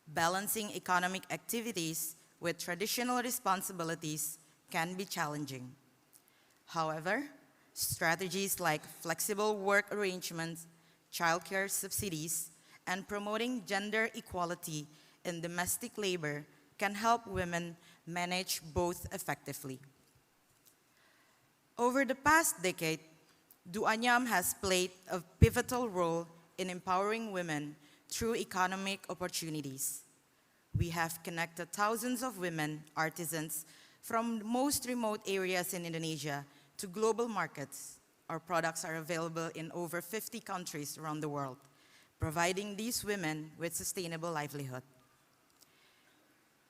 Balancing economic activities with traditional responsibilities can be challenging. However, Strategies like flexible work arrangements, childcare subsidies, and promoting gender equality in domestic labor can help women manage both effectively. Over the past decade, Duanyam has played a pivotal role in empowering women through economic opportunities. We have connected thousands of women artisans from the most remote areas in Indonesia to global markets. Our products are available in over 50 countries around the world, providing these women with sustainable livelihood.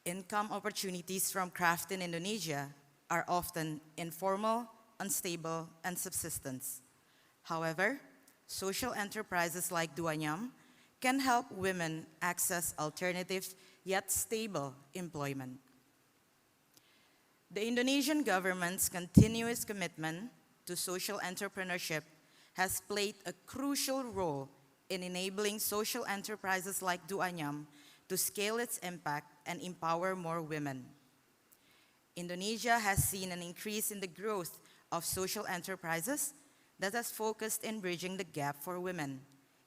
Income opportunities from craft in Indonesia are often informal, unstable, and subsistence. However, social enterprises like Duanyam can help women access alternative yet stable employment. The Indonesian government's continuous commitment to social entrepreneurship has played a crucial role in enabling social enterprises like Duanyam to scale its impact and empower more women. Indonesia has seen an increase in the growth of social enterprises that has focused in bridging the gap for women,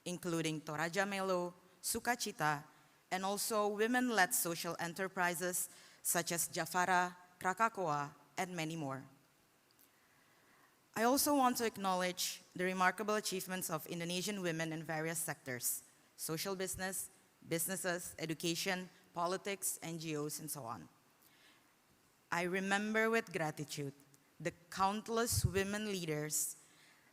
including Toraja Melo, Sukacita, and also women-led social enterprises such as Jafara, Krakakoa, and many more. I also want to acknowledge the remarkable achievements of Indonesian women in various sectors: social business, businesses, education, politics, NGOs, and so on. I remember with gratitude the countless women leaders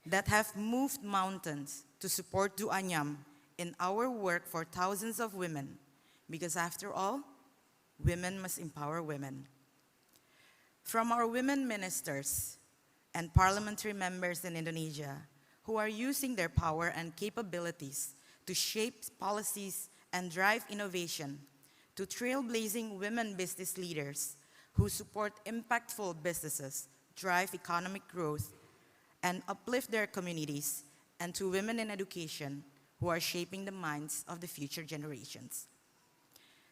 that have moved mountains to support Duanyam in our work for thousands of women, because after all, women must empower women. From our women ministers and parliamentary members in Indonesia who are using their power and capabilities to shape policies and drive innovation, to trailblazing women business leaders who support impactful businesses, drive economic growth, and uplift their communities, and to women in education who are shaping the minds of the future generations.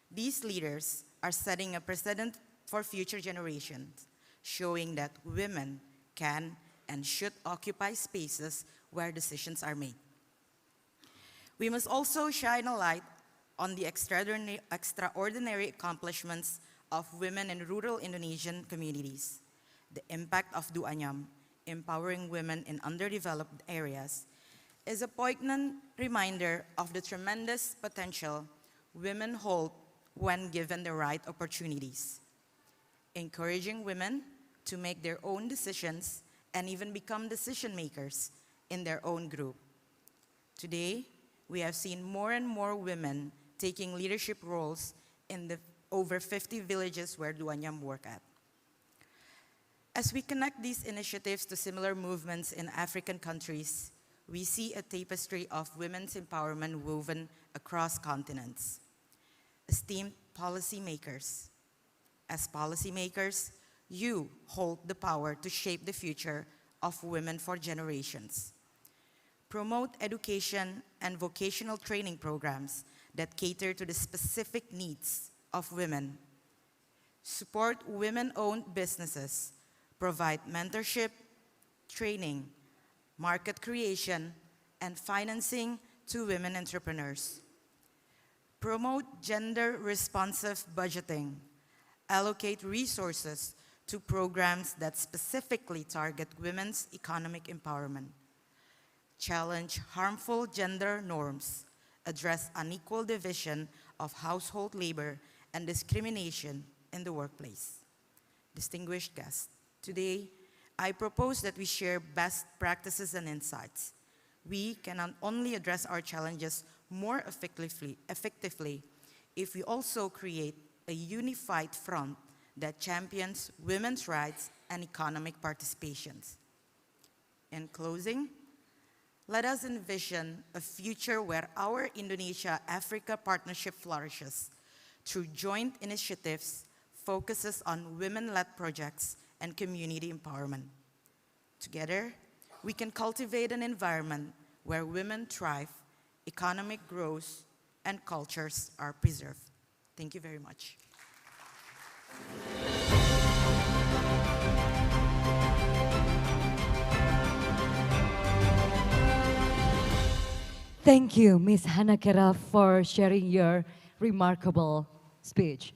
These leaders are setting a precedent for future generations, showing that women can and should occupy spaces where decisions are made. We must also shine a light on the extraordinary accomplishments of women in rural Indonesian communities. The impact of Duanyam, empowering women in underdeveloped areas, is a poignant reminder of the tremendous potential women hold when given the right opportunities. Encouraging women to make their own decisions and even become decision makers in their own group. Today, we have seen more and more women taking leadership roles in the over 50 villages where Duanyam work at. As we connect these initiatives to similar movements in African countries, we see a tapestry of women's empowerment woven across continents. Esteemed policymakers, as policymakers, you hold the power to shape the future of women for generations. Promote education and vocational training programs that cater to the specific needs of women. Support women-owned businesses. Provide mentorship, training, market creation, and financing to women entrepreneurs. Promote gender-responsive budgeting. Allocate resources to programs that specifically target women's economic empowerment. Challenge harmful gender norms. Address unequal division of household labor and discrimination in the workplace. Distinguished guests, today, I propose that we share best practices and insights. We can not only address our challenges more effectively if we also create a unified front that champions women's rights and economic participations. In closing, let us envision a future where our Indonesia-Africa partnership flourishes through joint initiatives, focuses on women-led projects, and community empowerment. Together, we can cultivate an environment where women thrive, economic growth, and cultures are preserved. Thank you very much. Thank you, Ms. Hanakera, for sharing your remarkable speech.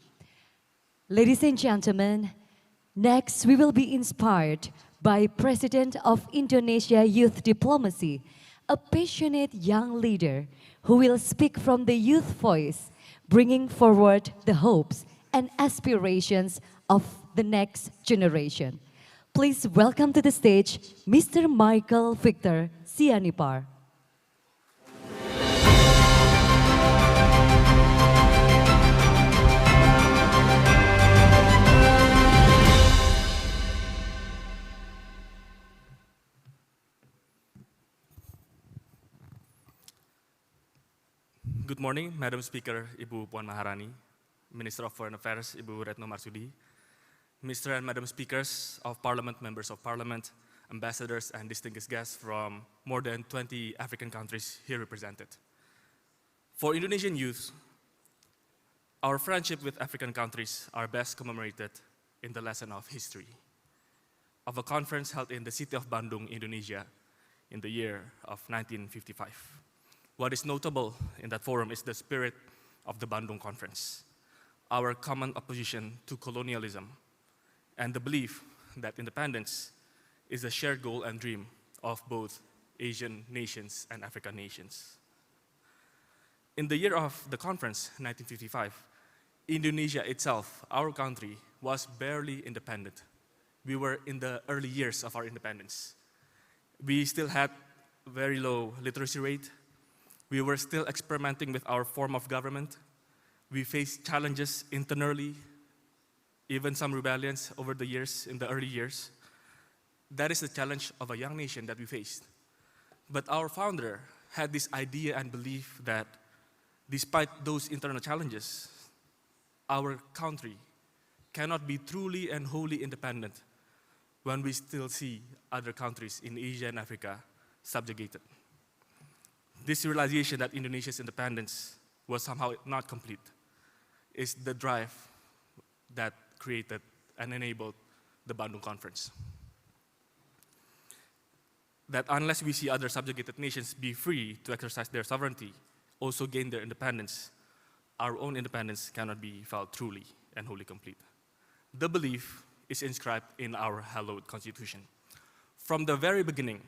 Ladies and gentlemen, next we will be inspired by President of Indonesia Youth Diplomacy, a passionate young leader who will speak from the youth voice, bringing forward the hopes and aspirations of the next generation. Please welcome to the stage Mr. Michael Victor Sianipar. Good morning, Madam Speaker, Ibu Puan Maharani, Minister of Foreign Affairs, Ibu Retno Marsudi, Mr. and Madam Speakers of Parliament, Members of Parliament, ambassadors and distinguished guests from more than 20 African countries here represented. For Indonesian youth, our friendship with African countries are best commemorated in the lesson of history of a conference held in the city of Bandung, Indonesia in the year of 1955. What is notable in that forum is the spirit of the Bandung Conference, our common opposition to colonialism, and the belief that independence is a shared goal and dream of both Asian nations and African nations. In the year of the conference, 1955, Indonesia itself, our country, was barely independent. We were in the early years of our independence. We still had very low literacy rate. We were still experimenting with our form of government. We faced challenges internally, even some rebellions over the years, in the early years. That is the challenge of a young nation that we faced. But our founder had this idea and belief that despite those internal challenges, our country cannot be truly and wholly independent when we still see other countries in Asia and Africa subjugated. This realization that Indonesia's independence was somehow not complete is the drive that created and enabled the Bandung Conference. That unless we see other subjugated nations be free to exercise their sovereignty, also gain their independence, our own independence cannot be felt truly and wholly complete. The belief is inscribed in our hallowed Constitution. From the very beginning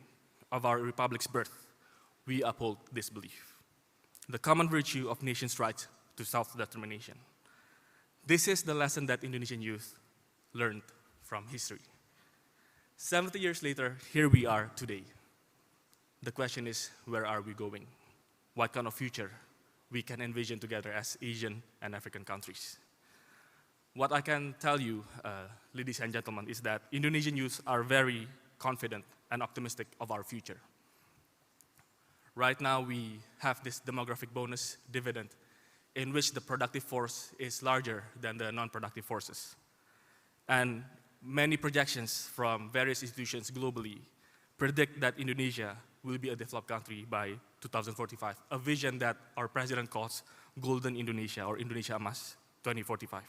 of our republic's birth, we uphold this belief, the common virtue of nations' right to self-determination. This is the lesson that Indonesian youth learned from history. 70 years later, here we are today. The question is, where are we going? What kind of future we can envision together as Asian and African countries? What I can tell you, ladies and gentlemen, is that Indonesian youth are very confident and optimistic of our future. Right now, we have this demographic bonus dividend in which the productive force is larger than the non-productive forces. And many projections from various institutions globally predict that Indonesia will be a developed country by 2045, a vision that our president calls Golden Indonesia or Indonesia Emas 2045,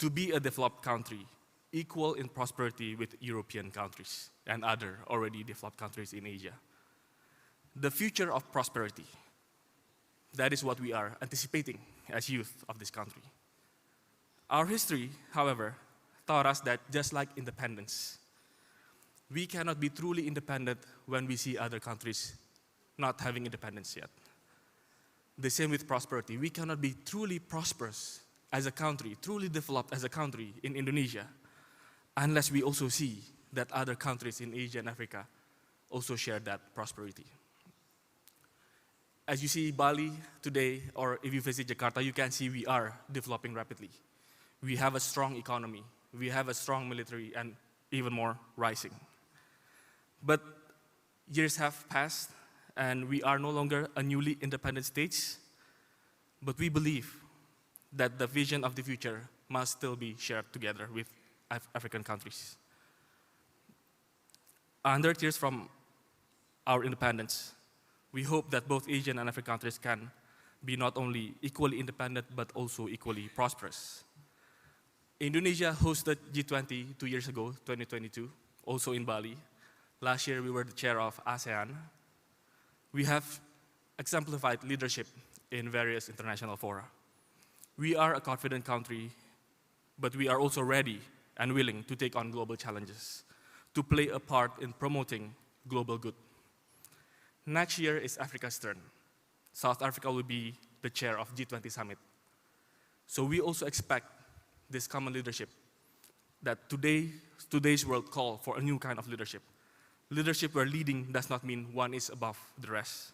to be a developed country equal in prosperity with European countries and other already developed countries in Asia. The future of prosperity, that is what we are anticipating as youth of this country. Our history, however, taught us that just like independence, we cannot be truly independent when we see other countries not having independence yet. The same with prosperity. We cannot be truly prosperous as a country, truly developed as a country in Indonesia, unless we also see that other countries in Asia and Africa also share that prosperity. As you see Bali today, or if you visit Jakarta, you can see we are developing rapidly. We have a strong economy, we have a strong military, and even more rising. But years have passed, and we are no longer a newly independent state, but we believe that the vision of the future must still be shared together with African countries. 100 years from our independence, we hope that both Asian and African countries can be not only equally independent, but also equally prosperous. Indonesia hosted G20 2 years ago, 2022, also in Bali. Last year, we were the chair of ASEAN. We have exemplified leadership in various international fora. We are a confident country, but we are also ready and willing to take on global challenges, to play a part in promoting global good. Next year is Africa's turn. South Africa will be the chair of G20 Summit. So we also expect this common leadership that today's world call for a new kind of leadership. Leadership where leading does not mean one is above the rest,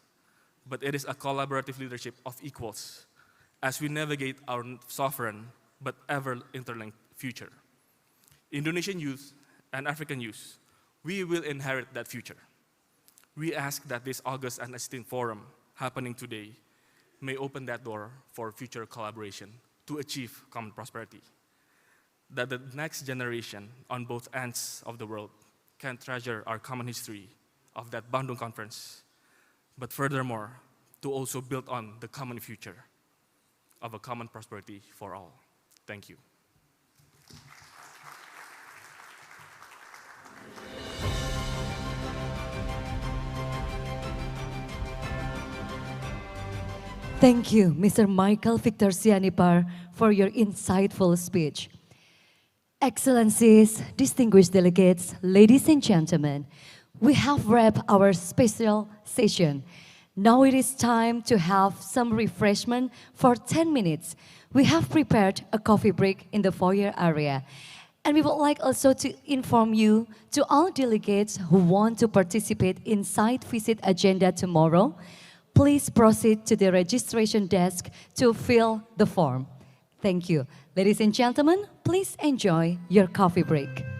but it is a collaborative leadership of equals as we navigate our sovereign but ever interlinked future. Indonesian youth and African youth, we will inherit that future. We ask that this August and esteemed forum happening today may open that door for future collaboration to achieve common prosperity. That the next generation on both ends of the world can treasure our common history of that Bandung conference, but furthermore, to also build on the common future of a common prosperity for all. Thank you. Thank you, Mr. Michael Victor Sianipar, for your insightful speech. Excellencies, distinguished delegates, ladies and gentlemen, we have wrapped our special session. Now it is time to have some refreshment for 10 minutes. We have prepared a coffee break in the foyer area. And we would like also to inform you to all delegates who want to participate in site visit agenda tomorrow, please proceed to the registration desk to fill the form. Thank you. Ladies and gentlemen, please enjoy your coffee break.